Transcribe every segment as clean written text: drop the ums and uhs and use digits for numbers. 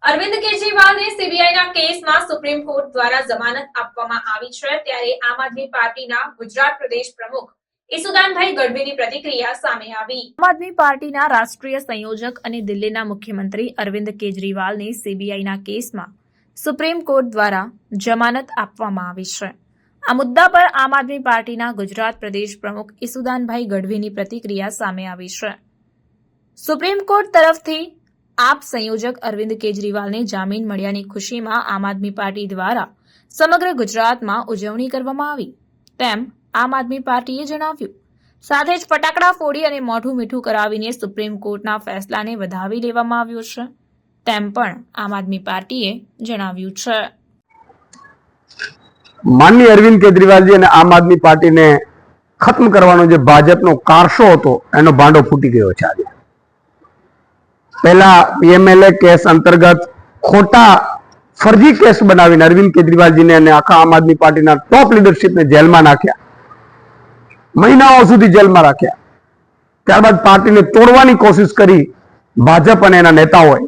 અરવિંદ કેજરીવાલને સીબીઆઈના કેસમાં supreme court દ્વારા જમાનત આપવામાં આવી છે, ત્યારે આમ આદમી પાર્ટીના ગુજરાત પ્રદેશ પ્રમુખ ઈસુદાનભાઈ ગઢવીની પ્રતિક્રિયા સામે આવી। આમ આદમી પાર્ટીના રાષ્ટ્રીય સંયોજક અને દિલ્હીના મુખ્યમંત્રી અરવિંદ કેજરીવાલને સીબીઆઈના કેસમાં સુપ્રીમ કોર્ટ દ્વારા જમાનત આપવામાં આવી છે। આ મુદ્દા પર આમ આદમી પાર્ટીના ગુજરાત પ્રદેશ પ્રમુખ ઈસુદાનભાઈ ગઢવીની પ્રતિક્રિયા સામે આવી છે। સુપ્રીમ કોર્ટ તરફથી આપ સંયોજક અરવિંદ કેજરીવાલને જામીન મળ્યાની ખુશીમાં આમ આદમી પાર્ટી દ્વારા સમગ્ર ગુજરાતમાં ઉજવણી કરવામાં આવી તેમ આમ આદમી પાર્ટીએ જણાવ્યું। સાથે જ ફટાકડા ફોડી અને મોઢું મીઠું કરાવીને સુપ્રીમ કોર્ટના ફેસલાને વધાવી લેવામાં આવ્યો છે તેમ પણ આમ આદમી પાર્ટીએ જણાવ્યું છે। માનનીય અરવિંદ કેજરીવાલજી અને આમ આદમી પાર્ટીને ખત્મ કરવાનો જે ભાજપનો કારસો હતો એનો ભાંડો ફૂટી ગયો છે। આજે પહેલા પીએમએલએ કેસ અંતર્ગત ખોટા ફરજી કેસ બનાવીને અરવિંદ કેજરીવાલજીને અને આખા આમ આદમી પાર્ટીના ટોપ લીડરશીપને જેલમાં નાખ્યા, મહિનાઓ સુધી જેલમાં રાખ્યા। ત્યારબાદ પાર્ટીને તોડવાની કોશિશ કરી ભાજપ અને એના નેતાઓએ,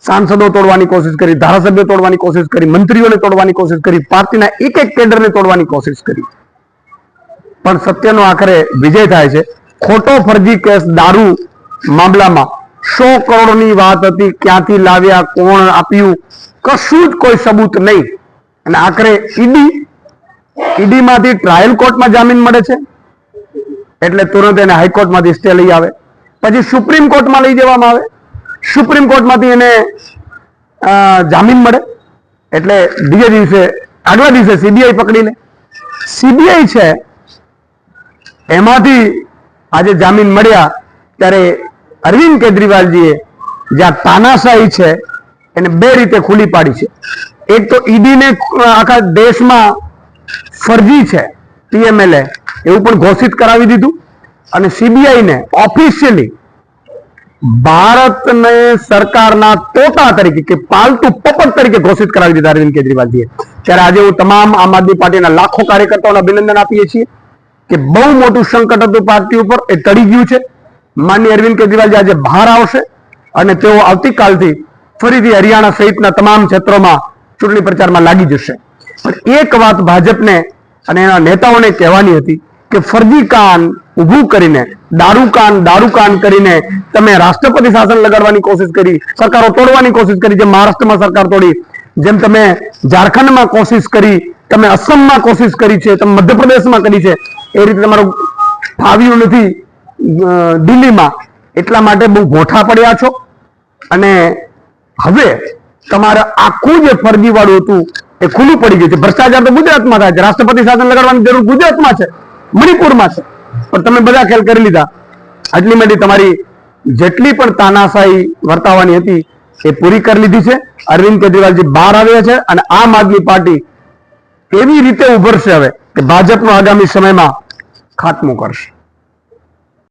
સાંસદો તોડવાની કોશિશ કરી, ધારાસભ્યો તોડવાની કોશિશ કરી, મંત્રીઓને તોડવાની કોશિશ કરી, પાર્ટીના એક એક કેડરને તોડવાની કોશિશ કરી, પણ સત્યનો આખરે વિજય થાય છે। ખોટો ફરજી કેસ દારૂ મામલામાં 100 કરોડની વાત હતી, ક્યાંથી લાવ્યા, કોણ આપ્યું, કશું જ કોઈ સબૂત નહીં, અને આખરે ઈડીમાંથી ટ્રાયલ કોર્ટમાં જામીન મળે છે એટલે તુરંત એને હાઈકોર્ટમાંથી સ્ટે લઈ આવે, પછી સુપ્રીમ કોર્ટમાં લઈ જવામાં આવે, સુપ્રીમ કોર્ટમાંથી એને જામીન મળે એટલે બીજે દિવસે આગલા દિવસે સીબીઆઈ પકડી લે। સીબીઆઈ છે એમાંથી આજે જામીન મળ્યા ત્યારે અરવિંદ કેજરીવાલજીએ જ્યાં તાનાશાહી છે એને બે રીતે ખુલ્લી પાડી છે। એક તો ઈડીને આખા દેશમાં ફરજી છે પીએમએલએ એવું પણ ઘોષિત કરાવી દીધું, અને સીબીઆઈને ઓફિશિયલી ભારતને સરકારના તોતા તરીકે કે પાલતુ પપટ તરીકે ઘોષિત કરાવી દીધા અરવિંદ કેજરીવાલજીએ। ત્યારે આજે હું તમામ આમ આદમી પાર્ટીના લાખો કાર્યકર્તાઓને અભિનંદન આપીએ છીએ કે બહુ મોટું સંકટ હતું પાર્ટી ઉપર, એ ટળી ગયું છે। માનનીય અરવિંદ કેજરીવાલજી આજે બહાર આવશે અને તેઓ આવતીકાલથી ફરીથી હરિયાણા સહિતના તમામ ક્ષેત્રોમાં ચૂંટણી પ્રચારમાં લાગી જશે। પણ એક વાત ભાજપને અને એના નેતાઓને કહેવાની હતી કે ફરજી કાન ઊભું કરીને, દારૂ કાન કરીને તમે રાષ્ટ્રપતિ શાસન લગાડવાની કોશિશ કરી, સરકારો તોડવાની કોશિશ કરી, જેમ મહારાષ્ટ્રમાં સરકાર તોડી, જેમ તમે ઝારખંડમાં કોશિશ કરી, તમે અસમમાં કોશિશ કરી છે, તમે મધ્યપ્રદેશમાં કરી છે, એ રીતે તમારું ફાવ્યું નથી દિલ્હીમાં, એટલા માટે બહુ ગોઠા પડ્યા છો। અને હવે તમારે આખું જે ફરજી વાળું હતું એ ખુલ્લું પડી ગયું છે। ભ્રષ્ટાચાર તો ગુજરાતમાં થાય છે, રાષ્ટ્રપતિ શાસન લગાડવાની જરૂર ગુજરાતમાં છે, મણિપુરમાં છે, પણ તમે બધા ખેલ કરી લીધા। આટલી મોટી તમારી જેટલી પણ તાનાશાહી વર્તાવાની હતી એ પૂરી કરી લીધી છે। અરવિંદ કેજરીવાલજી બહાર આવ્યા છે અને આમ આદમી પાર્ટી એવી રીતે ઉભરશે હવે કે ભાજપનો આગામી સમયમાં ખાત્મો કરશે।